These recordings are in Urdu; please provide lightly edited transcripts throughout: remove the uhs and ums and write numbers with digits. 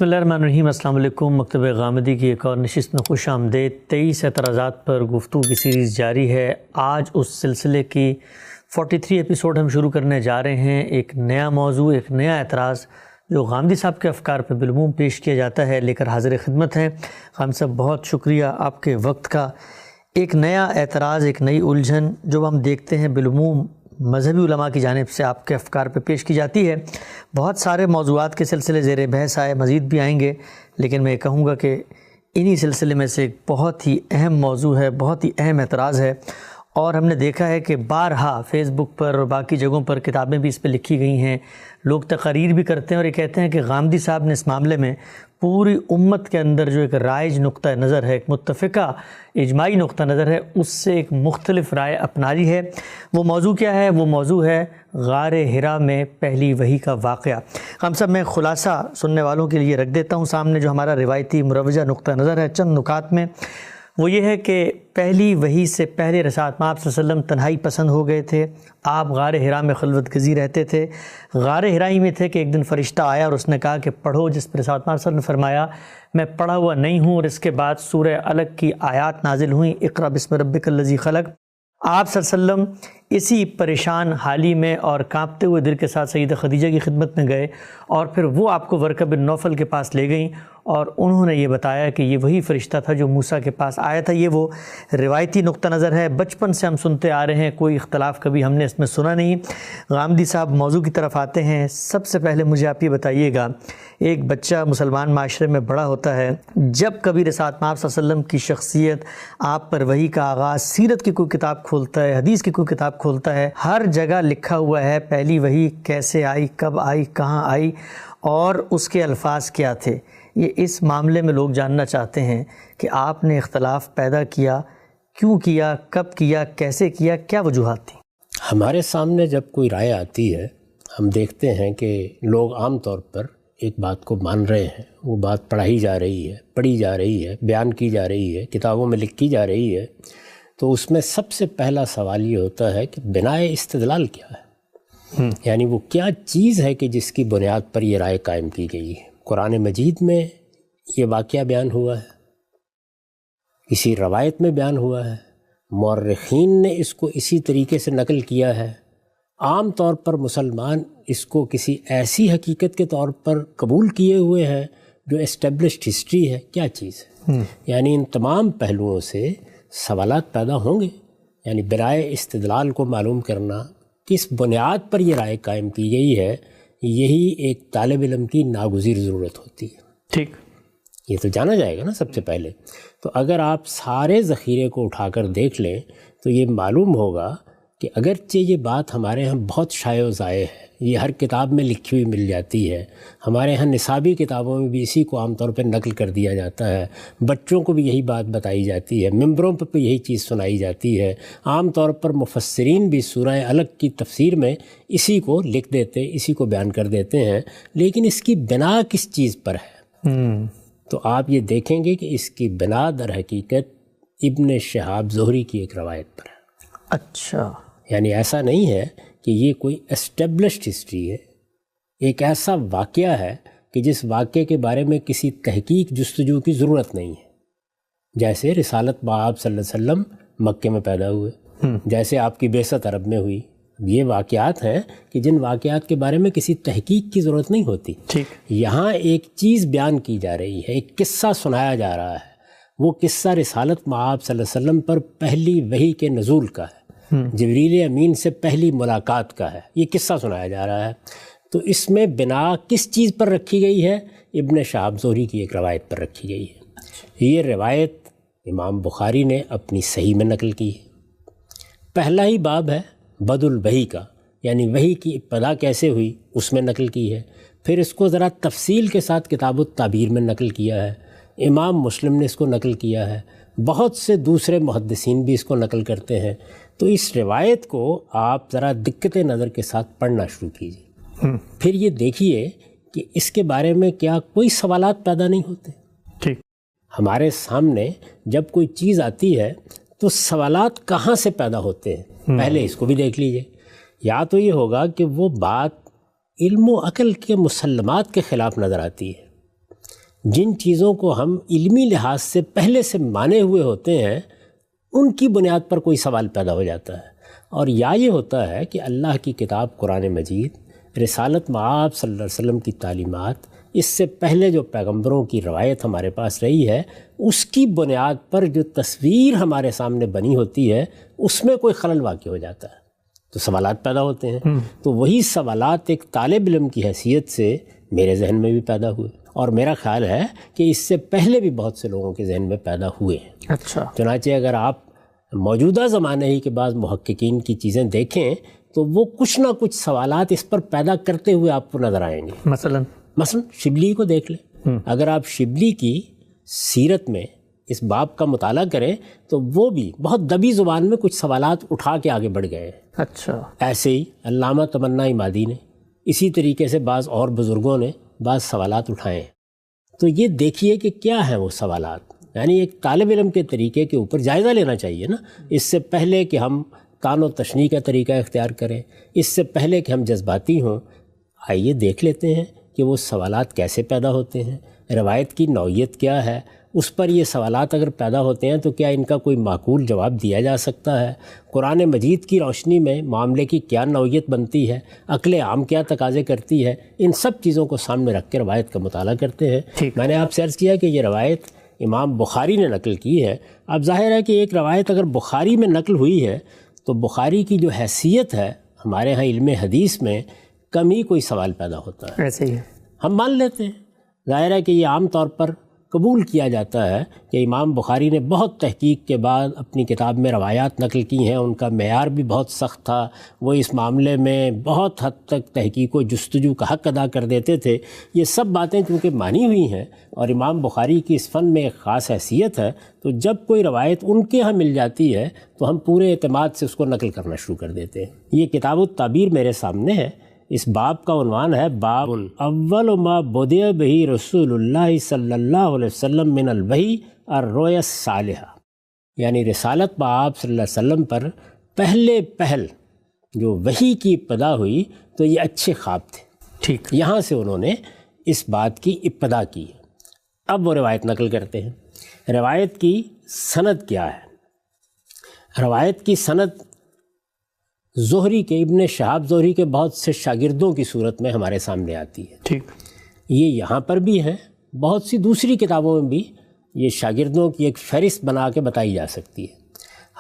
بسم اللہ الرحمن الرحیم۔ السلام علیکم۔ مکتب غامدی کی ایک اور نشست میں خوش آمدید۔ 23 اعتراضات پر گفتگو کی سیریز جاری ہے۔ آج اس سلسلے کی 43 ایپیسوڈ ہم شروع کرنے جا رہے ہیں۔ ایک نیا موضوع، ایک نیا اعتراض جو غامدی صاحب کے افکار پہ بالعموم پیش کیا جاتا ہے لے کر حاضر خدمت ہیں۔ غامدی صاحب بہت شکریہ آپ کے وقت کا۔ ایک نیا اعتراض، ایک نئی الجھن جو ہم دیکھتے ہیں بالعموم مذہبی علماء کی جانب سے آپ کے افکار پہ پیش کی جاتی ہے۔ بہت سارے موضوعات کے سلسلے زیر بحث آئے، مزید بھی آئیں گے، لیکن میں کہوں گا کہ انہی سلسلے میں سے ایک بہت ہی اہم موضوع ہے، بہت ہی اہم اعتراض ہے، اور ہم نے دیکھا ہے کہ بارہا فیس بک پر اور باقی جگہوں پر کتابیں بھی اس پہ لکھی گئی ہیں، لوگ تقاریر بھی کرتے ہیں اور یہ کہتے ہیں کہ غامدی صاحب نے اس معاملے میں پوری امت کے اندر جو ایک رائج نقطہ نظر ہے، ایک متفقہ اجماعی نقطہ نظر ہے، اس سے ایک مختلف رائے اپنا لی ہے۔ وہ موضوع کیا ہے؟ وہ موضوع ہے غار حرا میں پہلی وحی کا واقعہ۔ ہم سب میں خلاصہ سننے والوں کے لیے رکھ دیتا ہوں سامنے جو ہمارا روایتی مروجہ نقطہ نظر ہے چند نکات میں۔ وہ یہ ہے کہ پہلی وحی سے پہلے رسالت میں آپ صلی اللہ علیہ وسلم تنہائی پسند ہو گئے تھے۔ آپ غار حرا میں خلوت گزی رہتے تھے۔ غار حرا ہی میں تھے کہ ایک دن فرشتہ آیا اور اس نے کہا کہ پڑھو، جس پر رسالت میں صلی اللہ علیہ وسلم نے فرمایا میں پڑھا ہوا نہیں ہوں، اور اس کے بعد سورہ الگ کی آیات نازل ہوئیں، اقرأ بسم ربک الذی خلق۔ آپ صلی اللہ علیہ وسلم اسی پریشان حالی میں اور کانپتے ہوئے دل کے ساتھ سیدہ خدیجہ کی خدمت میں گئے، اور پھر وہ آپ کو ورقہ بن نوفل کے پاس لے گئیں اور انہوں نے یہ بتایا کہ یہ وہی فرشتہ تھا جو موسیٰ کے پاس آیا تھا۔ یہ وہ روایتی نقطہ نظر ہے، بچپن سے ہم سنتے آ رہے ہیں، کوئی اختلاف کبھی ہم نے اس میں سنا نہیں۔ غامدی صاحب موضوع کی طرف آتے ہیں۔ سب سے پہلے مجھے آپ یہ بتائیے گا، ایک بچہ مسلمان معاشرے میں بڑا ہوتا ہے، جب کبھی رسالت میں صلی اللہ علیہ وسلم کی شخصیت، آپ پر وحی کا آغاز، سیرت کی کوئی کتاب کھولتا ہے، حدیث کی کوئی کتاب کھولتا ہے، ہر جگہ لکھا ہوا ہے پہلی وحی کیسے آئی، کب آئی، کہاں آئی اور اس کے الفاظ کیا تھے۔ یہ اس معاملے میں لوگ جاننا چاہتے ہیں کہ آپ نے اختلاف پیدا کیا، کیوں کیا، کب کیا، کیسے کیا، کیا وجوہات تھیں؟ ہمارے سامنے جب کوئی رائے آتی ہے، ہم دیکھتے ہیں کہ لوگ عام طور پر ایک بات کو مان رہے ہیں، وہ بات پڑھائی جا رہی ہے، بیان کی جا رہی ہے، کتابوں میں لکھی جا رہی ہے، تو اس میں سب سے پہلا سوال یہ ہوتا ہے کہ بناء استدلال کیا ہے، یعنی وہ کیا چیز ہے کہ جس کی بنیاد پر یہ رائے قائم کی گئی ہے۔ قرآن مجید میں یہ واقعہ بیان ہوا ہے، کسی روایت میں بیان ہوا ہے، مورخین نے اس کو اسی طریقے سے نقل کیا ہے۔ عام طور پر مسلمان اس کو کسی ایسی حقیقت کے طور پر قبول کیے ہوئے ہیں جو اسٹیبلشڈ ہسٹری ہے۔ کیا چیز ہے؟ یعنی ان تمام پہلوؤں سے سوالات پیدا ہوں گے، یعنی برائے استدلال کو معلوم کرنا کس بنیاد پر یہ رائے قائم کی گئی ہے، یہی ایک طالب علم کی ناگزیر ضرورت ہوتی ہے۔ ٹھیک، یہ تو جانا جائے گا نا سب سے پہلے۔ تو اگر آپ سارے ذخیرے کو اٹھا کر دیکھ لیں تو یہ معلوم ہوگا کہ اگرچہ یہ بات ہمارے ہاں بہت شائع و ضائع ہے، یہ ہر کتاب میں لکھی ہوئی مل جاتی ہے، ہمارے ہاں نصابی کتابوں میں بھی اسی کو عام طور پہ نقل کر دیا جاتا ہے، بچوں کو بھی یہی بات بتائی جاتی ہے، ممبروں پہ یہی چیز سنائی جاتی ہے، عام طور پر مفسرین بھی سورہ الگ کی تفسیر میں اسی کو لکھ دیتے، اسی کو بیان کر دیتے ہیں، لیکن اس کی بنا کس چیز پر ہے؟ تو آپ یہ دیکھیں گے کہ اس کی بنا در حقیقت ابن شہاب زہری کی ایک روایت پر ہے۔ اچھا، یعنی ایسا نہیں ہے کہ یہ کوئی اسٹیبلشڈ ہسٹری ہے، ایک ایسا واقعہ ہے کہ جس واقعے کے بارے میں کسی تحقیق جستجو کی ضرورت نہیں ہے۔ جیسے رسالت بآب صلی اللہ علیہ وسلم مکے میں پیدا ہوئے، جیسے آپ کی بعثت عرب میں ہوئی، یہ واقعات ہیں کہ جن واقعات کے بارے میں کسی تحقیق کی ضرورت نہیں ہوتی۔ یہاں ایک چیز بیان کی جا رہی ہے، ایک قصہ سنایا جا رہا ہے، وہ قصہ رسالت مآب صلی اللہ علیہ وسلم پر پہلی وحی کے نزول کا ہے، جبریل امین سے پہلی ملاقات کا ہے، یہ قصہ سنایا جا رہا ہے۔ تو اس میں بنا کس چیز پر رکھی گئی ہے؟ ابن شہاب زہری کی ایک روایت پر رکھی گئی ہے۔ یہ روایت امام بخاری نے اپنی صحیح میں نقل کی ہے۔ پہلا ہی باب ہے بدء الوحی کا، یعنی وحی کی ابتدا کیسے ہوئی اس میں نقل کی ہے۔ پھر اس کو ذرا تفصیل کے ساتھ کتاب التعبیر میں نقل کیا ہے، امام مسلم نے اس کو نقل کیا ہے، بہت سے دوسرے محدثین بھی اس کو نقل کرتے ہیں۔ تو اس روایت کو آپ ذرا دقت نظر کے ساتھ پڑھنا شروع کیجیے، پھر یہ دیکھیے کہ اس کے بارے میں کیا کوئی سوالات پیدا نہیں ہوتے۔ ٹھیک، ہمارے سامنے جب کوئی چیز آتی ہے تو سوالات کہاں سے پیدا ہوتے ہیں، پہلے اس کو بھی دیکھ لیجیے۔ یا تو یہ ہوگا کہ وہ بات علم و عقل کے مسلمات کے خلاف نظر آتی ہے، جن چیزوں کو ہم علمی لحاظ سے پہلے سے مانے ہوئے ہوتے ہیں ان کی بنیاد پر کوئی سوال پیدا ہو جاتا ہے. اور یا یہ ہوتا ہے کہ اللہ کی کتاب قرآن مجید، رسالت مآب صلی اللہ علیہ وسلم کی تعلیمات، اس سے پہلے جو پیغمبروں کی روایت ہمارے پاس رہی ہے، اس کی بنیاد پر جو تصویر ہمارے سامنے بنی ہوتی ہے اس میں کوئی خلل واقع ہو جاتا ہے تو سوالات پیدا ہوتے ہیں. تو وہی سوالات ایک طالب علم کی حیثیت سے میرے ذہن میں بھی پیدا ہوئے، اور میرا خیال ہے کہ اس سے پہلے بھی بہت سے لوگوں کے ذہن میں پیدا ہوئے ہیں. اچھا. چنانچہ اگر آپ موجودہ زمانے ہی کے بعض محققین کی چیزیں دیکھیں تو وہ کچھ نہ کچھ سوالات اس پر پیدا کرتے ہوئے آپ کو نظر آئیں گے. مثلا شبلی کو دیکھ لیں. اگر آپ شبلی کی سیرت میں اس باب کا مطالعہ کریں تو وہ بھی بہت دبی زبان میں کچھ سوالات اٹھا کے آگے بڑھ گئے ہیں. اچھا. ایسے ہی علامہ تمنا عمادی نے، اسی طریقے سے بعض اور بزرگوں نے بعض سوالات اٹھائے ہیں. تو یہ دیکھیے کہ کیا ہیں وہ سوالات. یعنی ایک طالب علم کے طریقے کے اوپر جائزہ لینا چاہیے نا، اس سے پہلے کہ ہم کان و تشنیع کا طریقہ اختیار کریں، اس سے پہلے کہ ہم جذباتی ہوں. آئیے دیکھ لیتے ہیں کہ وہ سوالات کیسے پیدا ہوتے ہیں، روایت کی نوعیت کیا ہے، اس پر یہ سوالات اگر پیدا ہوتے ہیں تو کیا ان کا کوئی معقول جواب دیا جا سکتا ہے، قرآن مجید کی روشنی میں معاملے کی کیا نوعیت بنتی ہے، عقل عام کیا تقاضے کرتی ہے. ان سب چیزوں کو سامنے رکھ کے روایت کا مطالعہ کرتے ہیں. میں نے آپ سے عرض کیا کہ یہ روایت امام بخاری نے نقل کی ہے. اب ظاہر ہے کہ ایک روایت اگر بخاری میں نقل ہوئی ہے تو بخاری کی جو حیثیت ہے ہمارے ہاں علم حدیث میں کم ہی کوئی سوال پیدا ہوتا ہے. ایسے ہی ہم مان لیتے ہیں. ظاہر ہے کہ یہ عام طور پر قبول کیا جاتا ہے کہ امام بخاری نے بہت تحقیق کے بعد اپنی کتاب میں روایات نقل کی ہیں. ان کا معیار بھی بہت سخت تھا، وہ اس معاملے میں بہت حد تک تحقیق و جستجو کا حق ادا کر دیتے تھے. یہ سب باتیں چونکہ مانی ہوئی ہیں اور امام بخاری کی اس فن میں ایک خاص حیثیت ہے، تو جب کوئی روایت ان کے ہاں مل جاتی ہے تو ہم پورے اعتماد سے اس کو نقل کرنا شروع کر دیتے ہیں. یہ کتاب التعبیر میرے سامنے ہے. اس باب کا عنوان ہے باب اول ما بدأ بہ رسول اللہ صلی اللہ علیہ وسلم من الوحی الرؤیا الصالحہ، یعنی رسالت بآب صلی اللہ علیہ وسلم پر پہل جو وحی کی ابتدا ہوئی تو یہ اچھے خواب تھے. ٹھیک. یہاں سے انہوں نے اس بات کی ابتدا کی. اب وہ روایت نقل کرتے ہیں. روایت کی سند کیا ہے؟ روایت کی سند زہری کے، ابن شہاب زہری کے بہت سے شاگردوں کی صورت میں ہمارے سامنے آتی ہے. ٹھیک. یہ یہاں پر بھی ہے، بہت سی دوسری کتابوں میں بھی یہ شاگردوں کی ایک فہرست بنا کے بتائی جا سکتی ہے.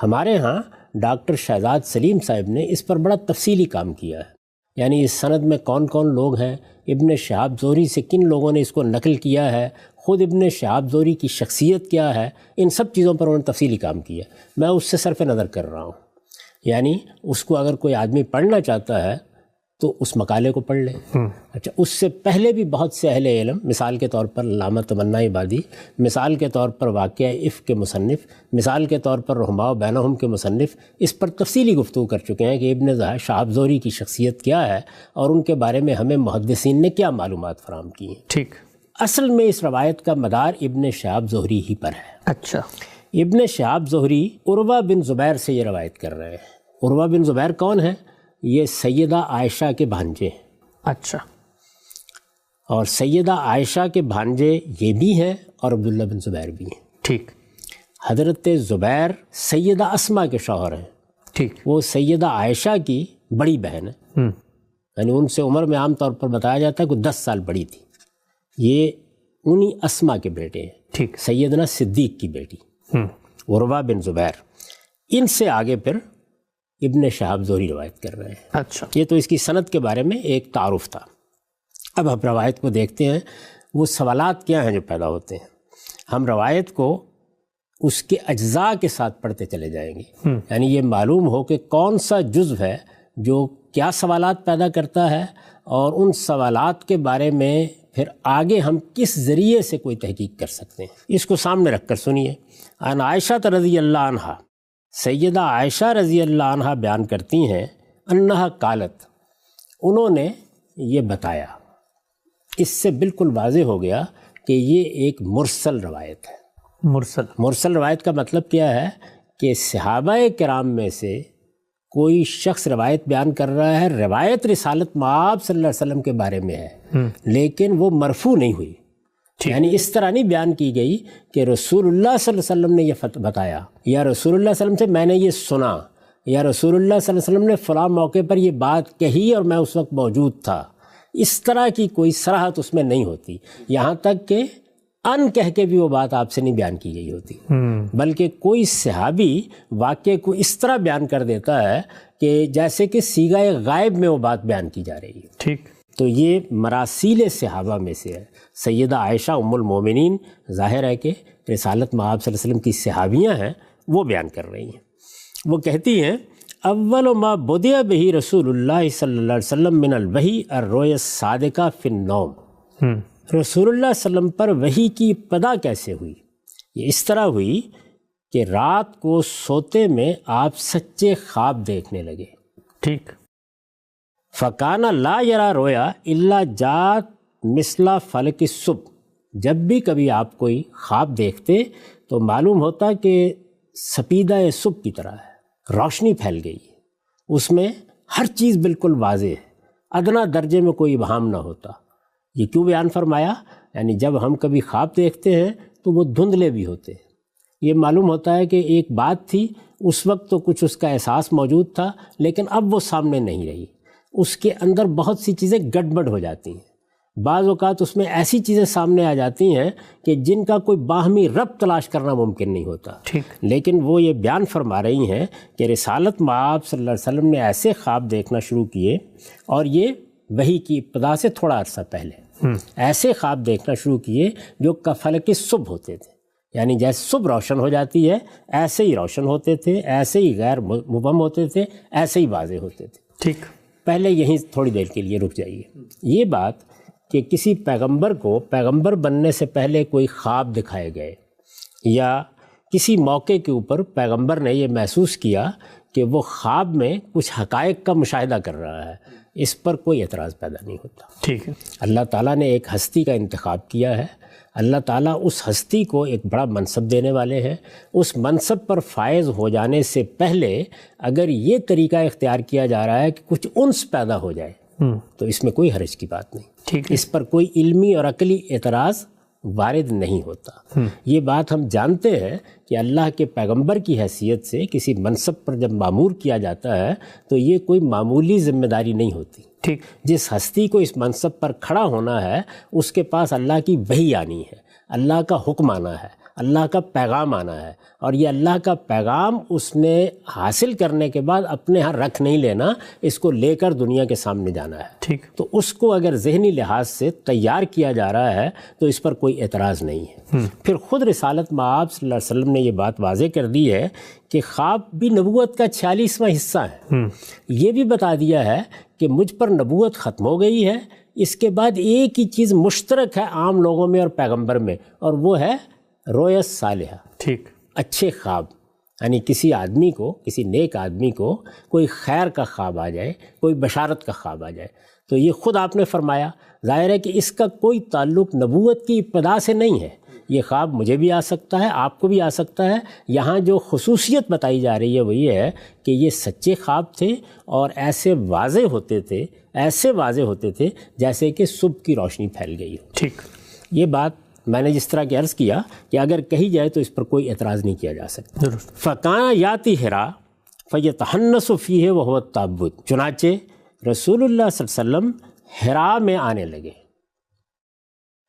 ہمارے ہاں ڈاکٹر شہزاد سلیم صاحب نے اس پر بڑا تفصیلی کام کیا ہے. یعنی اس سند میں کون کون لوگ ہیں، ابن شہاب زہری سے کن لوگوں نے اس کو نقل کیا ہے، خود ابن شہاب زہری کی شخصیت کیا ہے، ان سب چیزوں پر انہوں نے تفصیلی کام کیا. میں اس سے صرف نظر کر رہا ہوں. یعنی اس کو اگر کوئی آدمی پڑھنا چاہتا ہے تو اس مقالے کو پڑھ لے. اچھا، اس سے پہلے بھی بہت سے اہل علم، مثال کے طور پر علامہ تمنا عبادی، مثال کے طور پر واقعہ افک کے مصنف، مثال کے طور پر رحماء بینہم کے مصنف، اس پر تفصیلی گفتگو کر چکے ہیں کہ ابن شہاب زہری کی شخصیت کیا ہے اور ان کے بارے میں ہمیں محدثین نے کیا معلومات فراہم کی ہیں. ٹھیک. اصل میں اس روایت کا مدار ابن شہاب زہری ہی پر ہے. اچھا. ابن شہاب زہری عروہ بن زبیر سے یہ روایت کر رہے ہیں. عروہ بن زبیر کون ہے؟ یہ سیدہ عائشہ کے بھانجے ہیں. اچھا. اور سیدہ عائشہ کے بھانجے یہ بھی ہیں اور عبداللہ بن زبیر بھی ہیں. ٹھیک. حضرت زبیر سیدہ اسما کے شوہر ہیں. ٹھیک. وہ سیدہ عائشہ کی بڑی بہن ہے. یعنی ان سے عمر میں عام طور پر بتایا جاتا ہے کہ 10 سال بڑی تھی. یہ انہی اسما کے بیٹے ہیں. ٹھیک. سیدنا صدیق کی بیٹی عروہ بن زبیر. ان سے آگے پھر ابن شہاب زہری روایت کر رہے ہیں. اچھا. یہ تو اس کی سند کے بارے میں ایک تعارف تھا. اب ہم روایت کو دیکھتے ہیں وہ سوالات کیا ہیں جو پیدا ہوتے ہیں. ہم روایت کو اس کے اجزاء کے ساتھ پڑھتے چلے جائیں گے. یعنی یہ معلوم ہو کہ کون سا جزو ہے جو کیا سوالات پیدا کرتا ہے اور ان سوالات کے بارے میں پھر آگے ہم کس ذریعے سے کوئی تحقیق کر سکتے ہیں. اس کو سامنے رکھ کر سنیے. عن عائشہ رضی اللہ عنہا، سیدہ عائشہ رضی اللہ عنہ بیان کرتی ہیں، انہا قالت، انہوں نے یہ بتایا. اس سے بالکل واضح ہو گیا کہ یہ ایک مرسل روایت ہے. مرسل روایت کا مطلب کیا ہے کہ صحابہ کرام میں سے کوئی شخص روایت بیان کر رہا ہے، روایت رسالت مآب صلی اللہ علیہ وسلم کے بارے میں ہے، لیکن وہ مرفوع نہیں ہوئی. یعنی اس طرح نہیں بیان کی گئی کہ رسول اللہ صلی اللہ علیہ وسلم نے یہ بتایا، یا رسول اللہ صلی اللہ علیہ وسلم سے میں نے یہ سنا، یا رسول اللہ صلی اللہ علیہ وسلم نے فلاں موقع پر یہ بات کہی اور میں اس وقت موجود تھا۔ اس طرح کی کوئی صراحت اس میں نہیں ہوتی، یہاں تک کہ ان کہہ کے بھی وہ بات آپ سے نہیں بیان کی گئی ہوتی، بلکہ کوئی صحابی واقعے کو اس طرح بیان کر دیتا ہے کہ جیسے کہ صیغہ غائب میں وہ بات بیان کی جا رہی ہے۔ ٹھیک، تو یہ مراسیل صحابہ میں سے ہے۔ سیدہ عائشہ ام المومنین ظاہر ہے کہ رسالت مآب صلی اللہ علیہ وسلم کی صحابیاں ہیں، وہ بیان کر رہی ہیں۔ وہ کہتی ہیں اول ما بدأ بہ رسول اللہ صلی اللہ علیہ وسلم من الوحی الرؤیا الصادقہ فی النوم۔ رسول اللہ صلی اللہ علیہ وسلم پر وحی کی ابتدا کیسے ہوئی؟ یہ اس طرح ہوئی کہ رات کو سوتے میں آپ سچے خواب دیکھنے لگے۔ ٹھیک، فکانہ لا یرا رویا الا جات مثلا فلک الصبح۔ جب بھی کبھی آپ کوئی خواب دیکھتے تو معلوم ہوتا کہ سپیدہ صبح کی طرح ہے، روشنی پھیل گئی ہے، اس میں ہر چیز بالکل واضح ہے، ادنا درجے میں کوئی ابہام نہ ہوتا۔ یہ کیوں بیان فرمایا؟ یعنی جب ہم کبھی خواب دیکھتے ہیں تو وہ دھندلے بھی ہوتے ہیں۔ یہ معلوم ہوتا ہے کہ ایک بات تھی، اس وقت تو کچھ اس کا احساس موجود تھا، لیکن اب وہ سامنے نہیں رہی، اس کے اندر بہت سی چیزیں گڑبڑ ہو جاتی ہیں۔ بعض اوقات اس میں ایسی چیزیں سامنے آ جاتی ہیں کہ جن کا کوئی باہمی ربط تلاش کرنا ممکن نہیں ہوتا۔ لیکن وہ یہ بیان فرما رہی ہیں کہ رسالت مآب صلی اللہ علیہ وسلم نے ایسے خواب دیکھنا شروع کیے، اور یہ وحی کی ابتدا سے تھوڑا عرصہ پہلے ایسے خواب دیکھنا شروع کیے جو کفلک صبح ہوتے تھے، یعنی جیسے صبح روشن ہو جاتی ہے ایسے ہی روشن ہوتے تھے، ایسے ہی غیر مبہم ہوتے تھے، ایسے ہی واضح ہوتے تھے۔ ٹھیک، پہلے یہیں تھوڑی دیر کے لیے رک جائیے۔ یہ بات کہ کسی پیغمبر کو پیغمبر بننے سے پہلے کوئی خواب دکھائے گئے، یا کسی موقع کے اوپر پیغمبر نے یہ محسوس کیا کہ وہ خواب میں کچھ حقائق کا مشاہدہ کر رہا ہے، اس پر کوئی اعتراض پیدا نہیں ہوتا۔ ٹھیک ہے، اللہ تعالیٰ نے ایک ہستی کا انتخاب کیا ہے، اللہ تعالیٰ اس ہستی کو ایک بڑا منصب دینے والے ہیں۔ اس منصب پر فائز ہو جانے سے پہلے اگر یہ طریقہ اختیار کیا جا رہا ہے کہ کچھ انس پیدا ہو جائے تو اس میں کوئی حرج کی بات نہیں، ٹھیک ہے، اس پر کوئی علمی اور عقلی اعتراض وارد نہیں ہوتا۔ یہ بات ہم جانتے ہیں کہ اللہ کے پیغمبر کی حیثیت سے کسی منصب پر جب مامور کیا جاتا ہے تو یہ کوئی معمولی ذمہ داری نہیں ہوتی۔ ٹھیک، جس ہستی کو اس منصب پر کھڑا ہونا ہے اس کے پاس اللہ کی وحی آنی ہے، اللہ کا حکم آنا ہے، اللہ کا پیغام آنا ہے، اور یہ اللہ کا پیغام اس نے حاصل کرنے کے بعد اپنے ہاں رکھ نہیں لینا، اس کو لے کر دنیا کے سامنے جانا ہے۔ ٹھیک، تو اس کو اگر ذہنی لحاظ سے تیار کیا جا رہا ہے تو اس پر کوئی اعتراض نہیں ہے۔ پھر خود رسالت مآب صلی اللہ علیہ وسلم نے یہ بات واضح کر دی ہے کہ خواب بھی نبوت کا 46واں حصہ ہے۔ یہ بھی بتا دیا ہے کہ مجھ پر نبوت ختم ہو گئی ہے، اس کے بعد ایک ہی چیز مشترک ہے عام لوگوں میں اور پیغمبر میں، اور وہ ہے رؤیا صالحہ، ٹھیک، اچھے خواب۔ یعنی کسی آدمی کو، کسی نیک آدمی کو کوئی خیر کا خواب آ جائے، کوئی بشارت کا خواب آ جائے، تو یہ خود آپ نے فرمایا، ظاہر ہے کہ اس کا کوئی تعلق نبوت کی ابتدا سے نہیں ہے۔ یہ خواب مجھے بھی آ سکتا ہے، آپ کو بھی آ سکتا ہے۔ یہاں جو خصوصیت بتائی جا رہی ہے وہ یہ ہے کہ یہ سچے خواب تھے اور ایسے واضح ہوتے تھے، ایسے واضح ہوتے تھے جیسے کہ صبح کی روشنی پھیل گئی ہو۔ ٹھیک، یہ بات میں نے جس طرح کی عرض کیا کہ اگر کہی جائے تو اس پر کوئی اعتراض نہیں کیا جا سکتا۔ درست، فَكَانَ يَأْتِي حِرَا فَيَتَحَنَّسُ فِيهِ وَهُوَ التَّعَبُّدُ۔ چنانچہ رسول اللہ صلی اللہ علیہ وسلم حرا میں آنے لگے۔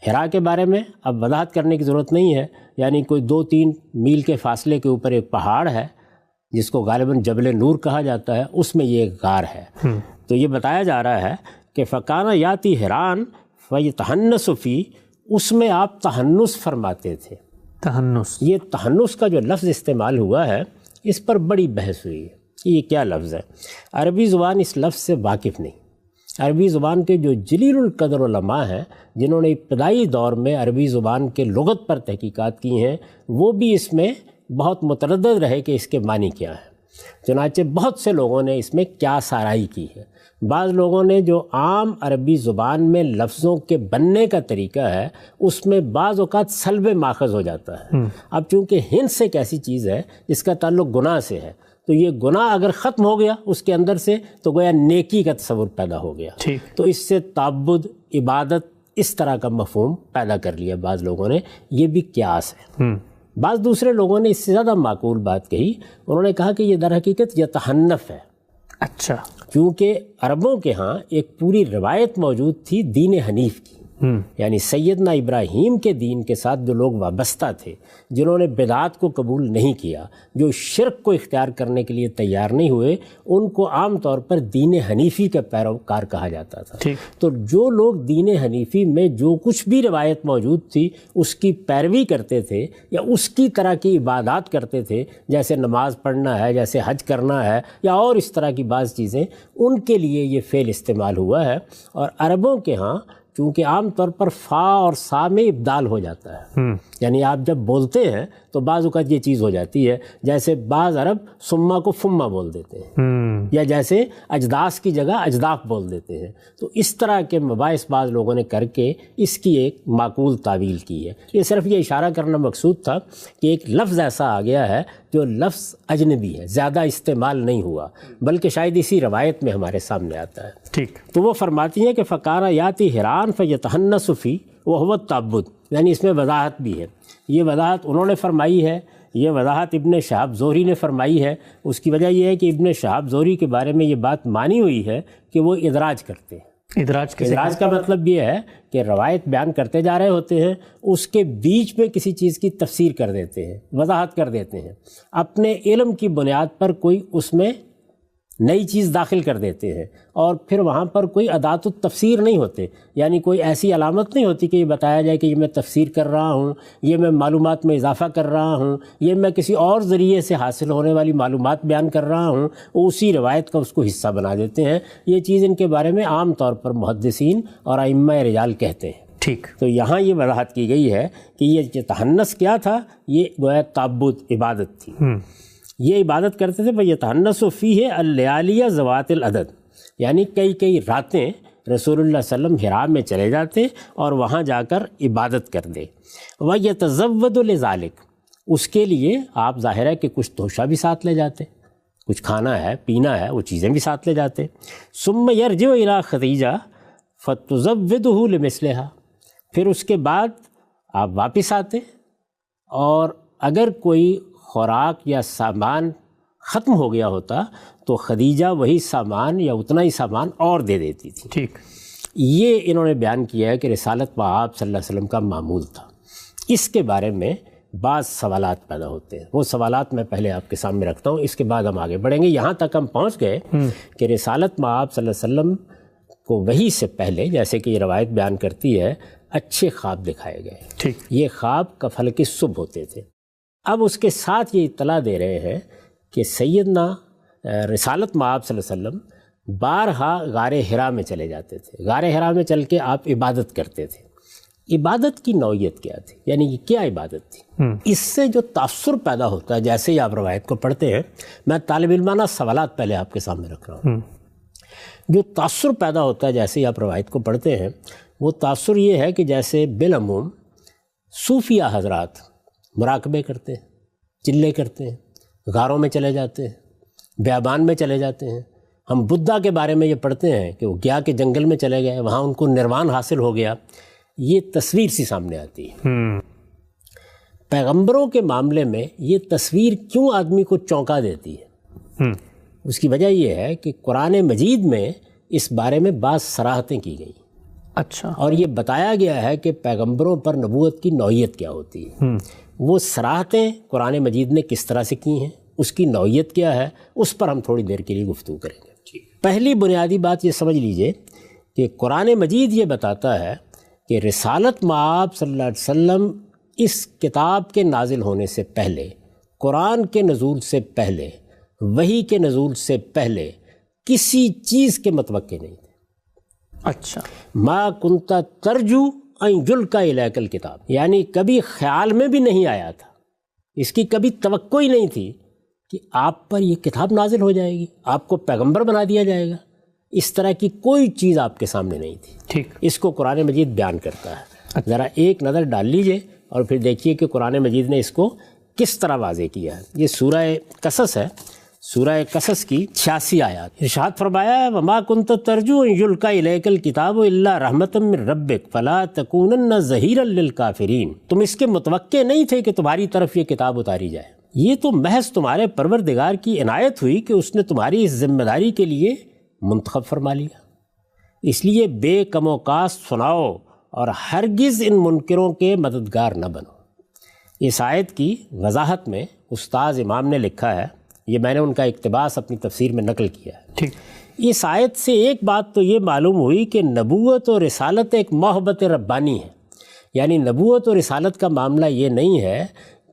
حرا کے بارے میں اب وضاحت کرنے کی ضرورت نہیں ہے، یعنی کوئی 2-3 میل کے فاصلے کے اوپر ایک پہاڑ ہے جس کو غالباً جبل نور کہا جاتا ہے، اس میں یہ ایک غار ہے۔ تو یہ بتایا جا رہا ہے کہ فَكَانَ يَأْتِي حِرَان فَيَتَحَنَّسُ فِيهِ، اس میں آپ تحنس فرماتے تھے۔ تحنس، یہ تحنس کا جو لفظ استعمال ہوا ہے اس پر بڑی بحث ہوئی ہے کہ یہ کیا لفظ ہے۔ عربی زبان اس لفظ سے واقف نہیں۔ عربی زبان کے جو جلیل القدر علماء ہیں جنہوں نے ابتدائی دور میں عربی زبان کے لغت پر تحقیقات کی ہیں، وہ بھی اس میں بہت متردد رہے کہ اس کے معنی کیا ہے۔ چنانچہ بہت سے لوگوں نے اس میں کیا سارائی کی ہے۔ بعض لوگوں نے جو عام عربی زبان میں لفظوں کے بننے کا طریقہ ہے اس میں بعض اوقات سلب ماخذ ہو جاتا ہے۔ اب چونکہ ہنس ایک ایسی چیز ہے جس کا تعلق گناہ سے ہے، تو یہ گناہ اگر ختم ہو گیا اس کے اندر سے تو گویا نیکی کا تصور پیدا ہو گیا۔ تو اس سے تعبد، عبادت اس طرح کا مفہوم پیدا کر لیا بعض لوگوں نے، یہ بھی قیاس ہے۔ بعض دوسرے لوگوں نے اس سے زیادہ معقول بات کہی، انہوں نے کہا کہ یہ در حقیقت یتحنف ہے۔ اچھا، کیونکہ عربوں کے ہاں ایک پوری روایت موجود تھی دین حنیف کی، یعنی سیدنا ابراہیم کے دین کے ساتھ جو لوگ وابستہ تھے، جنہوں نے بدعات کو قبول نہیں کیا، جو شرک کو اختیار کرنے کے لیے تیار نہیں ہوئے، ان کو عام طور پر دین حنیفی کا پیروکار کہا جاتا تھا۔ تو جو لوگ دین حنیفی میں جو کچھ بھی روایت موجود تھی اس کی پیروی کرتے تھے یا اس کی طرح کی عبادات کرتے تھے، جیسے نماز پڑھنا ہے، جیسے حج کرنا ہے یا اور اس طرح کی بعض چیزیں، ان کے لیے یہ فعل استعمال ہوا ہے۔ اور عربوں کے ہاں چونکہ عام طور پر فا اور سا میں ابدال ہو جاتا ہے، یعنی آپ جب بولتے ہیں تو بعض اوقات یہ چیز ہو جاتی ہے، جیسے بعض عرب سما کو فما بول دیتے ہیں، یا جیسے اجداس کی جگہ اجداف بول دیتے ہیں۔ تو اس طرح کے مباحث بعض لوگوں نے کر کے اس کی ایک معقول تعویل کی ہے۔ یہ صرف یہ اشارہ کرنا مقصود تھا کہ ایک لفظ ایسا آ گیا ہے جو لفظ اجنبی ہے، زیادہ استعمال نہیں ہوا، بلکہ شاید اسی روایت میں ہمارے سامنے آتا ہے۔ ٹھیک، تو وہ فرماتی ہیں کہ فقارہ یاتی حیران فیتحنس فی وہو التعبد، یعنی اس میں وضاحت بھی ہے۔ یہ وضاحت انہوں نے فرمائی ہے، یہ وضاحت ابن شہاب زہری نے فرمائی ہے۔ اس کی وجہ یہ ہے کہ ابن شہاب زہری کے بارے میں یہ بات مانی ہوئی ہے کہ وہ ادراج کرتے ہیں۔ ادراج کا مطلب یہ ہے کہ روایت بیان کرتے جا رہے ہوتے ہیں، اس کے بیچ میں کسی چیز کی تفسیر کر دیتے ہیں، وضاحت کر دیتے ہیں، اپنے علم کی بنیاد پر کوئی اس میں نئی چیز داخل کر دیتے ہیں، اور پھر وہاں پر کوئی ادات التفسیر نہیں ہوتے، یعنی کوئی ایسی علامت نہیں ہوتی کہ یہ بتایا جائے کہ یہ میں تفسیر کر رہا ہوں، یہ میں معلومات میں اضافہ کر رہا ہوں، یہ میں کسی اور ذریعے سے حاصل ہونے والی معلومات بیان کر رہا ہوں، وہ اسی روایت کا اس کو حصہ بنا دیتے ہیں۔ یہ چیز ان کے بارے میں عام طور پر محدثین اور ائمہ رجال کہتے ہیں۔ ٹھیک، تو یہاں یہ وضاحت کی گئی ہے کہ یہ تحنس کیا تھا، یہ گویا تعبد، عبادت تھی۔ یہ عبادت کرتے تھے، یتحنس فیہ اللیالیہ ذوات العدد، یعنی کئی راتیں رسول اللہ صلی اللہ علیہ وسلم حرا میں چلے جاتے اور وہاں جا کر عبادت کر دے۔ وَيَتَزَوَّدُ لِذَالِكَ، اس کے لیے آپ ظاہر ہے کہ کچھ توشہ بھی ساتھ لے جاتے، کچھ کھانا ہے پینا ہے وہ چیزیں بھی ساتھ لے جاتے۔ ثُمَّ يَرْجِعُ إِلَىٰ خَدِیجَہ فَتُزَوِّدُهُ لِمِثْلِهَا، پھر اس کے بعد آپ واپس آتے اور اگر کوئی خوراک یا سامان ختم ہو گیا ہوتا تو خدیجہ وہی سامان یا اتنا ہی سامان اور دے دیتی تھی۔ ٹھیک، یہ انہوں نے بیان کیا ہے کہ رسالت آپ صلی اللہ علیہ وسلم کا معمول تھا۔ اس کے بارے میں بعض سوالات پیدا ہوتے ہیں، وہ سوالات میں پہلے آپ کے سامنے رکھتا ہوں، اس کے بعد ہم آگے بڑھیں گے۔ یہاں تک ہم پہنچ گئے کہ رسالت آپ صلی اللہ علیہ وسلم کو وحی سے پہلے، جیسے کہ یہ روایت بیان کرتی ہے، اچھے خواب دکھائے گئے۔ ٹھیک، یہ خواب کفلک صبح ہوتے تھے۔ اب اس کے ساتھ یہ اطلاع دے رہے ہیں کہ سیدنا رسالت آپ صلی اللہ علیہ وسلم بارہا غار حرا میں چلے جاتے تھے، غار حرا میں چل کے آپ عبادت کرتے تھے۔ عبادت کی نوعیت کیا تھی، یعنی یہ کیا عبادت تھی؟ اس سے جو تاثر پیدا ہوتا ہے، جیسے ہی آپ روایت کو پڑھتے ہیں، میں طالب علمانہ سوالات پہلے آپ کے سامنے رکھ رہا ہوں، جو تاثر پیدا ہوتا ہے جیسے ہی آپ روایت کو پڑھتے ہیں، وہ تاثر یہ ہے کہ جیسے بالعموم صوفیہ حضرات مراقبے کرتے ہیں، چلے کرتے ہیں، غاروں میں چلے جاتے ہیں، بیابان میں چلے جاتے ہیں۔ ہم بدھا کے بارے میں یہ پڑھتے ہیں کہ وہ گیا کے جنگل میں چلے گئے، وہاں ان کو نروان حاصل ہو گیا۔ یہ تصویر سی سامنے آتی ہے۔ پیغمبروں کے معاملے میں یہ تصویر کیوں آدمی کو چونکا دیتی ہے؟ اس کی وجہ یہ ہے کہ قرآن مجید میں اس بارے میں بعض صراحتیں کی گئی، اچھا، اور یہ بتایا گیا ہے کہ پیغمبروں پر نبوت کی نوعیت کیا ہوتی ہے۔ وہ صراحتیں قرآن مجید نے کس طرح سے کی ہیں، اس کی نوعیت کیا ہے، اس پر ہم تھوڑی دیر کے لیے گفتگو کریں گے۔ پہلی بنیادی بات یہ سمجھ لیجئے کہ قرآن مجید یہ بتاتا ہے کہ رسالت مآب صلی اللہ علیہ وسلم اس کتاب کے نازل ہونے سے پہلے، قرآن کے نزول سے پہلے، وحی کے نزول سے پہلے کسی چیز کے متوقع نہیں تھے۔ اچھا، ما کنت ترجو ان یلقی الیک الکتاب، یعنی کبھی خیال میں بھی نہیں آیا تھا، اس کی کبھی توقع ہی نہیں تھی کہ آپ پر یہ کتاب نازل ہو جائے گی، آپ کو پیغمبر بنا دیا جائے گا۔ اس طرح کی کوئی چیز آپ کے سامنے نہیں تھی۔ ٹھیک، اس کو قرآن مجید بیان کرتا ہے۔ ذرا ایک نظر ڈال لیجئے اور پھر دیکھیے کہ قرآن مجید نے اس کو کس طرح واضح کیا ہے۔ یہ سورہ قصص ہے، سورہ قصص کی 86 آیات، ارشاد فرمایا وما کنت ترجو ان یلقی الیک الکتاب الا رحمۃ من ربک فلا تکونن ظہیرا للکافرین، تم اس کے متوقع نہیں تھے کہ تمہاری طرف یہ کتاب اتاری جائے، یہ تو محض تمہارے پروردگار کی عنایت ہوئی کہ اس نے تمہاری اس ذمہ داری کے لیے منتخب فرما لیا، اس لیے بے کم و کاست سناؤ اور ہرگز ان منکروں کے مددگار نہ بنو۔ اس آیت کی وضاحت میں استاذ امام نے لکھا ہے، یہ میں نے ان کا اقتباس اپنی تفسیر میں نقل کیا ہے۔ ٹھیک، اس آیت سے ایک بات تو یہ معلوم ہوئی کہ نبوت اور رسالت ایک محبت ربانی ہے، یعنی نبوت اور رسالت کا معاملہ یہ نہیں ہے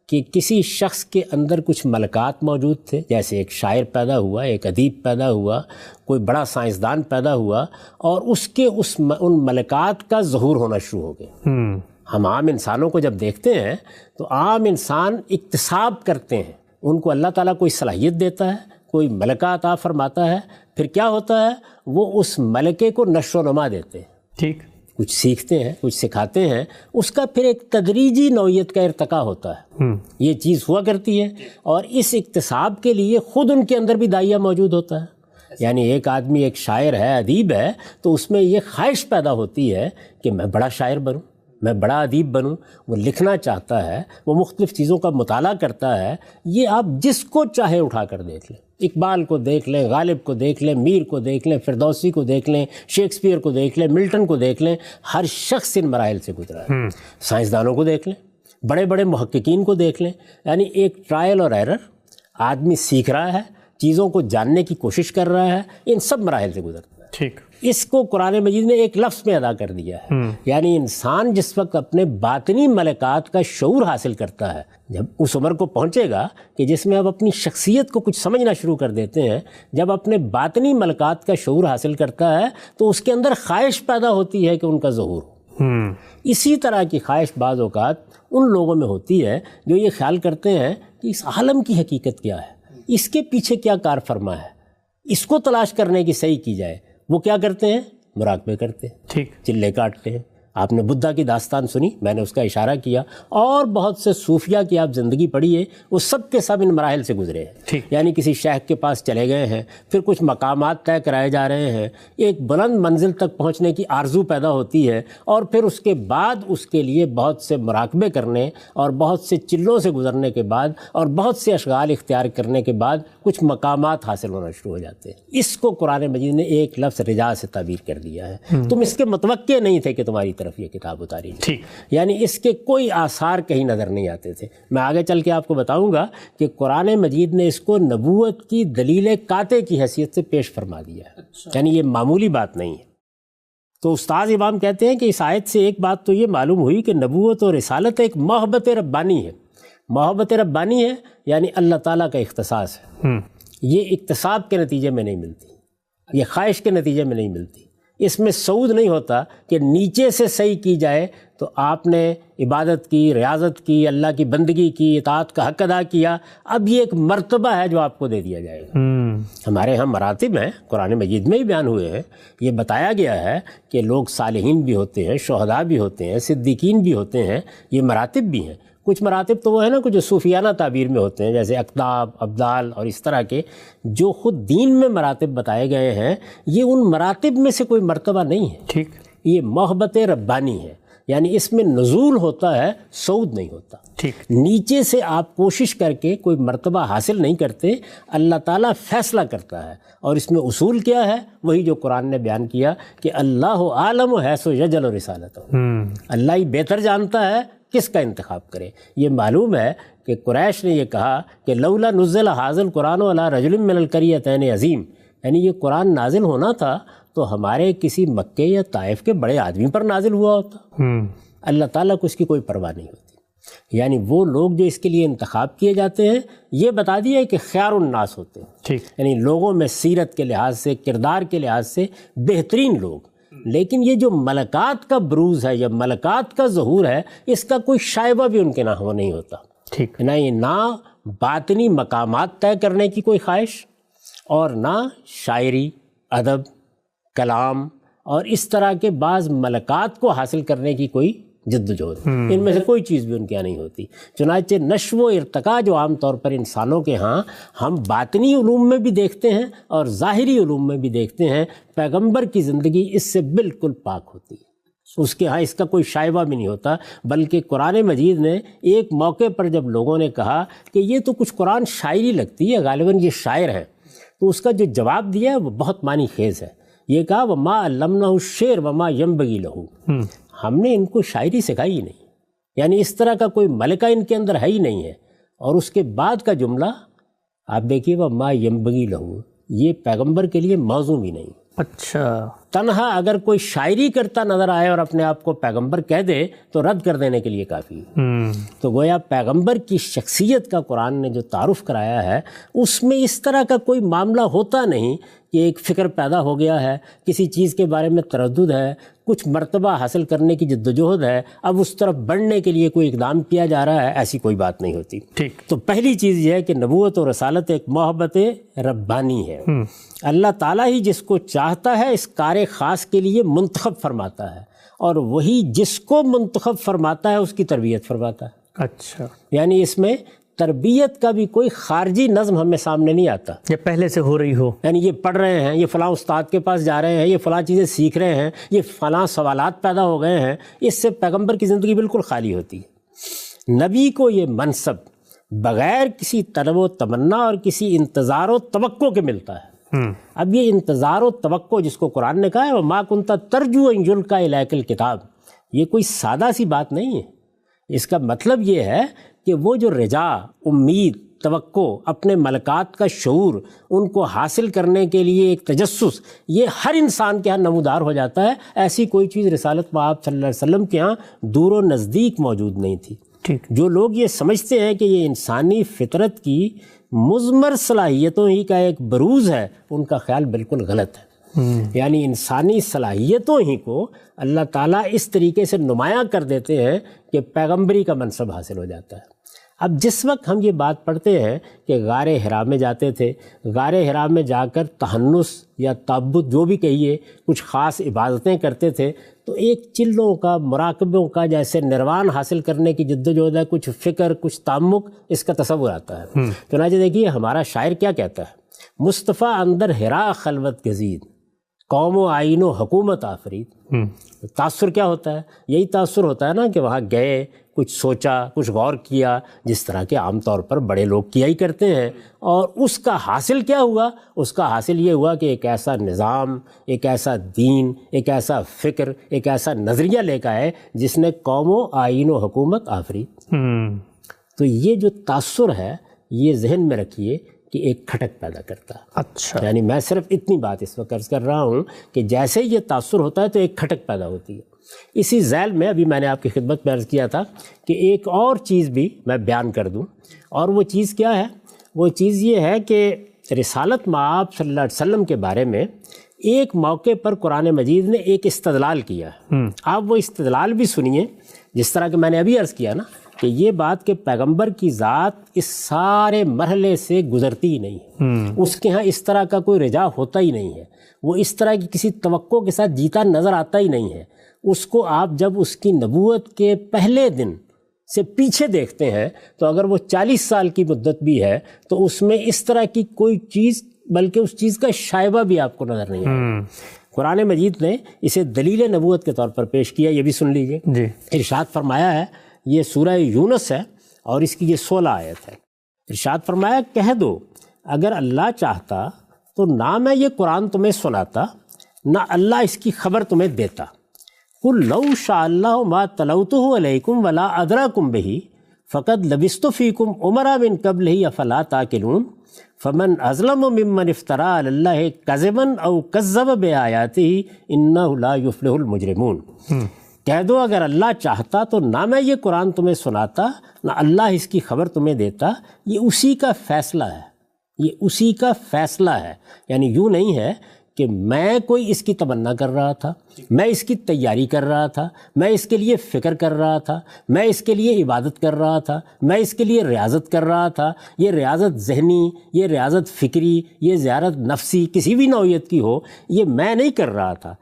کہ کسی شخص کے اندر کچھ ملکات موجود تھے، جیسے ایک شاعر پیدا ہوا، ایک ادیب پیدا ہوا، کوئی بڑا سائنسدان پیدا ہوا اور اس کے ان ملکات کا ظہور ہونا شروع ہو گیا۔ ہم عام انسانوں کو جب دیکھتے ہیں تو عام انسان اکتساب کرتے ہیں، ان کو اللہ تعالیٰ کوئی صلاحیت دیتا ہے، کوئی ملکہ عطا فرماتا ہے، پھر کیا ہوتا ہے وہ اس ملکے کو نشو و نما دیتے ہیں، ٹھیک، کچھ سیکھتے ہیں، کچھ سکھاتے ہیں، اس کا پھر ایک تدریجی نوعیت کا ارتقا ہوتا ہے، یہ چیز ہوا کرتی ہے، اور اس اکتساب کے لیے خود ان کے اندر بھی داعیہ موجود ہوتا ہے۔ یعنی ایک آدمی ایک شاعر ہے، ادیب ہے، تو اس میں یہ خواہش پیدا ہوتی ہے کہ میں بڑا شاعر بنوں، میں بڑا ادیب بنوں، وہ لکھنا چاہتا ہے، وہ مختلف چیزوں کا مطالعہ کرتا ہے۔ یہ آپ جس کو چاہے اٹھا کر دیکھ لیں، اقبال کو دیکھ لیں، غالب کو دیکھ لیں، میر کو دیکھ لیں، فردوسی کو دیکھ لیں، شیکسپیئر کو دیکھ لیں، ملٹن کو دیکھ لیں، ہر شخص ان مراحل سے گزرا ہے۔ سائنسدانوں کو دیکھ لیں، بڑے بڑے محققین کو دیکھ لیں، یعنی ایک ٹرائل اور ایرر، آدمی سیکھ رہا ہے، چیزوں کو جاننے کی کوشش کر رہا ہے، ان سب مراحل سے گزرتا ہے۔ ٹھیک، اس کو قرآن مجید نے ایک لفظ میں ادا کر دیا ہے، یعنی انسان جس وقت اپنے باطنی ملکات کا شعور حاصل کرتا ہے، جب اس عمر کو پہنچے گا کہ جس میں اب اپنی شخصیت کو کچھ سمجھنا شروع کر دیتے ہیں، جب اپنے باطنی ملکات کا شعور حاصل کرتا ہے تو اس کے اندر خواہش پیدا ہوتی ہے کہ ان کا ظہور ہو۔ اسی طرح کی خواہش بعض اوقات ان لوگوں میں ہوتی ہے جو یہ خیال کرتے ہیں کہ اس عالم کی حقیقت کیا ہے، اس کے پیچھے کیا کار فرما ہے، اس کو تلاش کرنے کی صحیح کی جائے۔ وہ کیا کرتے ہیں؟ مراقبے کرتے ہیں، ٹھیک، چلے کاٹتے ہیں۔ آپ نے بدھا کی داستان سنی، میں نے اس کا اشارہ کیا، اور بہت سے صوفیہ کی آپ زندگی پڑھیے، وہ سب کے سب ان مراحل سے گزرے ہیں۔ ٹھیک، یعنی کسی شیخ کے پاس چلے گئے ہیں، پھر کچھ مقامات طے کرائے جا رہے ہیں، ایک بلند منزل تک پہنچنے کی آرزو پیدا ہوتی ہے، اور پھر اس کے بعد اس کے لیے بہت سے مراقبے کرنے اور بہت سے چلوں سے گزرنے کے بعد اور بہت سے اشغال اختیار کرنے کے بعد کچھ مقامات حاصل ہونا شروع ہو جاتے ہیں۔ اس کو قرآن مجید نے ایک لفظ رجا سے تعبیر کر دیا ہے۔ تم اس کے متوقع نہیں تھے کہ تمہاری طرف یہ کتاب اتاری جائے، ٹھیک، یعنی اس کے کوئی آثار کہیں نظر نہیں آتے تھے۔ میں آگے چل کے آپ کو بتاؤں گا کہ قرآن مجید نے اس کو نبوت کی دلیل قاطع کی حیثیت سے پیش فرما دیا ہے، یعنی یہ معمولی بات نہیں ہے۔ تو استاذ امام کہتے ہیں کہ اس آیت سے ایک بات تو یہ معلوم ہوئی کہ نبوت اور رسالت ایک محبت ربانی ہے۔ محبت ربانی ہے یعنی اللہ تعالیٰ کا اختصاص ہے، یہ اکتساب کے نتیجے میں نہیں ملتی، یہ خواہش کے نتیجے میں نہیں ملتی، اس میں صعود نہیں ہوتا کہ نیچے سے صحیح کی جائے تو آپ نے عبادت کی، ریاضت کی، اللہ کی بندگی کی، اطاعت کا حق ادا کیا، اب یہ ایک مرتبہ ہے جو آپ کو دے دیا جائے گا۔ ہمارے ہاں مراتب ہیں، قرآن مجید میں ہی بیان ہوئے ہیں، یہ بتایا گیا ہے کہ لوگ صالحین بھی ہوتے ہیں، شہداء بھی ہوتے ہیں، صدیقین بھی ہوتے ہیں، یہ مراتب بھی ہیں۔ کچھ مراتب تو وہ ہیں نا کچھ جو صوفیانہ تعبیر میں ہوتے ہیں، جیسے اقطاب، ابدال اور اس طرح کے جو خود دین میں مراتب بتائے گئے ہیں، یہ ان مراتب میں سے کوئی مرتبہ نہیں ہے۔ ٹھیک، یہ محبت ربانی ہے، یعنی اس میں نزول ہوتا ہے، صعود نہیں ہوتا۔ ٹھیک، نیچے سے آپ کوشش کر کے کوئی مرتبہ حاصل نہیں کرتے، اللہ تعالیٰ فیصلہ کرتا ہے، اور اس میں اصول کیا ہے؟ وہی جو قرآن نے بیان کیا کہ اللہ عالم حیث یجعل رسالتہ، اللہ ہی بہتر جانتا ہے کس کا انتخاب کرے۔ یہ معلوم ہے کہ قریش نے یہ کہا کہ لولا نزل ھذا القرآن علی رجل من القریتین عظیم، یعنی یہ قرآن نازل ہونا تھا تو ہمارے کسی مکے یا طائف کے بڑے آدمی پر نازل ہوا ہوتا۔ اللہ تعالیٰ کو اس کی کوئی پرواہ نہیں ہوتی، یعنی وہ لوگ جو اس کے لیے انتخاب کیے جاتے ہیں، یہ بتا دیا ہے کہ خیار الناس ہوتے ہیں، ٹھیک، یعنی لوگوں میں سیرت کے لحاظ سے، کردار کے لحاظ سے بہترین لوگ۔ لیکن یہ جو ملکات کا بروز ہے یا ملکات کا ظہور ہے، اس کا کوئی شائبہ بھی ان کے نہ ہو نہیں ہوتا، ٹھیک، نہ باطنی مقامات طے کرنے کی کوئی خواہش، اور نہ شاعری، ادب، کلام اور اس طرح کے بعض ملکات کو حاصل کرنے کی کوئی جدوجہد، ان میں سے کوئی چیز بھی ان کے یہاں نہیں ہوتی۔ چنانچہ نشو و ارتقاء جو عام طور پر انسانوں کے ہاں ہم باطنی علوم میں بھی دیکھتے ہیں اور ظاہری علوم میں بھی دیکھتے ہیں، پیغمبر کی زندگی اس سے بالکل پاک ہوتی ہے، اس کے ہاں اس کا کوئی شائبہ بھی نہیں ہوتا۔ بلکہ قرآن مجید نے ایک موقع پر جب لوگوں نے کہا کہ یہ تو کچھ قرآن شاعری لگتی ہے، غالباً یہ شاعر ہیں، تو اس کا جو جواب دیا ہے وہ بہت معنی خیز ہے۔ یہ کہا وَمَا عَلَّمْنَهُ الشِّعْرَ وَمَا يَنبَغِي لَهُ، ہم نے ان کو شاعری سکھائی ہی نہیں، یعنی اس طرح کا کوئی ملکہ ان کے اندر ہے ہی نہیں ہے۔ اور اس کے بعد کا جملہ آپ دیکھیے وَمَا يَنبَغِي لَهُ، یہ پیغمبر کے لیے موضوع بھی نہیں۔ اچھا، تنہا اگر کوئی شاعری کرتا نظر آئے اور اپنے آپ کو پیغمبر کہہ دے تو رد کر دینے کے لیے کافی ہے۔ تو گویا پیغمبر کی شخصیت کا قرآن نے جو تعارف کرایا ہے اس میں اس طرح کا کوئی معاملہ ہوتا نہیں کہ ایک فکر پیدا ہو گیا ہے، کسی چیز کے بارے میں تردد ہے، کچھ مرتبہ حاصل کرنے کی جدوجہد ہے، اب اس طرف بڑھنے کے لیے کوئی اقدام کیا جا رہا ہے، ایسی کوئی بات نہیں ہوتی۔ ٹھیک، تو پہلی چیز یہ ہے کہ نبوت اور رسالت ایک محبت ربانی ہے۔ اللہ تعالیٰ ہی جس کو چاہتا ہے اس کار خاص کے لیے منتخب فرماتا ہے، اور وہی جس کو منتخب فرماتا ہے اس کی تربیت فرماتا ہے۔ اچھا، یعنی اس میں تربیت کا بھی کوئی خارجی نظم ہمیں سامنے نہیں آتا، یہ پہلے سے ہو رہی ہو، یعنی یہ پڑھ رہے ہیں، یہ فلاں استاد کے پاس جا رہے ہیں، یہ فلاں چیزیں سیکھ رہے ہیں، یہ فلاں سوالات پیدا ہو گئے ہیں، اس سے پیغمبر کی زندگی بالکل خالی ہوتی ہے۔ نبی کو یہ منصب بغیر کسی طلب و تمنا اور کسی انتظار و توقع کے ملتا ہے۔ اب یہ انتظار و توقع جس کو قرآن نے کہا ہے وَمَا كُنْتَ تَرْجُو أَن يُلْقَىٰ إِلَيْكَ الْكِتَابُ، یہ کوئی سادہ سی بات نہیں ہے۔ اس کا مطلب یہ ہے کہ وہ جو رجا، امید، توقع، اپنے ملکات کا شعور، ان کو حاصل کرنے کے لیے ایک تجسس، یہ ہر انسان کے ہاں نمودار ہو جاتا ہے۔ ایسی کوئی چیز رسالت مآب صلی اللہ علیہ وسلم کے ہاں دور و نزدیک موجود نہیں تھی۔ ٹھیک، جو لوگ یہ سمجھتے ہیں کہ یہ انسانی فطرت کی مضمر صلاحیتوں ہی کا ایک بروز ہے، ان کا خیال بالکل غلط ہے۔ یعنی انسانی صلاحیتوں ہی کو اللہ تعالیٰ اس طریقے سے نمایاں کر دیتے ہیں کہ پیغمبری کا منصب حاصل ہو جاتا ہے۔ اب جس وقت ہم یہ بات پڑھتے ہیں کہ غار حرا میں جاتے تھے، غار حرا میں جا کر تحنس یا تعبد جو بھی کہیے، کچھ خاص عبادتیں کرتے تھے، تو ایک چلوں کا، مراقبوں کا، جیسے نروان حاصل کرنے کی جدوجہد ہے، کچھ فکر، کچھ تعمق، اس کا تصور آتا ہے۔ چنانچہ دیکھیے ہمارا شاعر کیا کہتا ہے، مصطفیٰ اندر حرا خلوت گزید، قوم و آئین و حکومت آفرید۔ تاثر کیا ہوتا ہے؟ یہی تاثر ہوتا ہے نا کہ وہاں گئے، کچھ سوچا، کچھ غور کیا، جس طرح کے عام طور پر بڑے لوگ کیا ہی کرتے ہیں، اور اس کا حاصل کیا ہوا؟ اس کا حاصل یہ ہوا کہ ایک ایسا نظام، ایک ایسا دین، ایک ایسا فکر، ایک ایسا نظریہ لے کر آئے جس نے قوم و آئین و حکومت آفرید۔ تو یہ جو تاثر ہے یہ ذہن میں رکھیے کہ ایک کھٹک پیدا کرتا ہے۔ اچھا، یعنی میں صرف اتنی بات اس وقت عرض کر رہا ہوں کہ جیسے ہی یہ تاثر ہوتا ہے تو ایک کھٹک پیدا ہوتی ہے۔ اسی ذیل میں ابھی میں نے آپ کی خدمت میں عرض کیا تھا کہ ایک اور چیز بھی میں بیان کر دوں، اور وہ چیز کیا ہے؟ وہ چیز یہ ہے کہ رسالت مآب صلی اللہ علیہ وسلم کے بارے میں ایک موقع پر قرآن مجید نے ایک استدلال کیا ہے۔ آپ وہ استدلال بھی سنیے، جس طرح کہ میں نے ابھی عرض کیا نا کہ یہ بات کہ پیغمبر کی ذات اس سارے مرحلے سے گزرتی ہی نہیں ہے، اس کے ہاں اس طرح کا کوئی رجا ہوتا ہی نہیں ہے، وہ اس طرح کی کسی توقع کے ساتھ جیتا نظر آتا ہی نہیں ہے۔ اس کو آپ جب اس کی نبوت کے پہلے دن سے پیچھے دیکھتے ہیں تو اگر وہ 40 سال کی مدت بھی ہے تو اس میں اس طرح کی کوئی چیز، بلکہ اس چیز کا شائبہ بھی آپ کو نظر نہیں آئے۔ قرآن مجید نے اسے دلیل نبوت کے طور پر پیش کیا، یہ بھی سن لیجئے۔ جی، ارشاد فرمایا ہے، یہ سورہ یونس ہے اور اس کی یہ 16 آیت ہے۔ ارشاد فرمایا، کہہ دو اگر اللہ چاہتا تو نہ میں یہ قرآن تمہیں سناتا، نہ اللہ اس کی خبر تمہیں دیتا۔ قل لو شاء اللہ ما تلوتہ علیکم ولا ادراکم بہ فقد لبثت فیکم عمرا من قبلہ افلا تعقلون فمن اظلم ممن افتری علی اللہ کذبا او کذب بآیاتہ انہ لا یفلح المجرمون۔ کہہ دو اگر اللہ چاہتا تو نہ میں یہ قرآن تمہیں سناتا، نہ اللہ اس کی خبر تمہیں دیتا۔ یہ اسی کا فیصلہ ہے، یہ اسی کا فیصلہ ہے۔ یعنی یوں نہیں ہے کہ میں کوئی اس کی تمنا کر رہا تھا، میں اس کی تیاری کر رہا تھا، میں اس کے لیے فکر کر رہا تھا، میں اس کے لیے عبادت کر رہا تھا، میں اس کے لیے ریاضت کر رہا تھا۔ یہ ریاضت ذہنی، یہ ریاضت فکری، یہ زیارت نفسی کسی بھی نوعیت کی ہو، یہ میں نہیں کر رہا تھا۔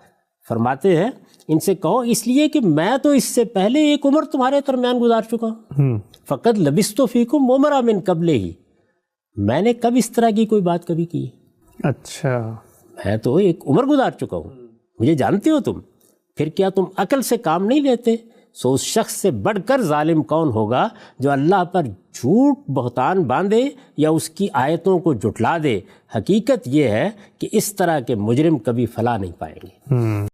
فرماتے ہیں ان سے کہو اس لیے کہ میں تو اس سے پہلے ایک عمر تمہارے درمیان گزار چکا ہوں. فقط لبثت فیکم عمرا من قبل ہی. میں نے کب اس طرح کی کوئی بات کبھی کی؟ اچھا، میں تو ایک عمر گزار چکا ہوں، مجھے جانتے ہو تم. پھر کیا تم عقل سے کام نہیں لیتے؟ سو اس شخص سے بڑھ کر ظالم کون ہوگا جو اللہ پر جھوٹ بہتان باندھے یا اس کی آیتوں کو جھٹلا دے؟ حقیقت یہ ہے کہ اس طرح کے مجرم کبھی فلاح نہیں پائیں گے.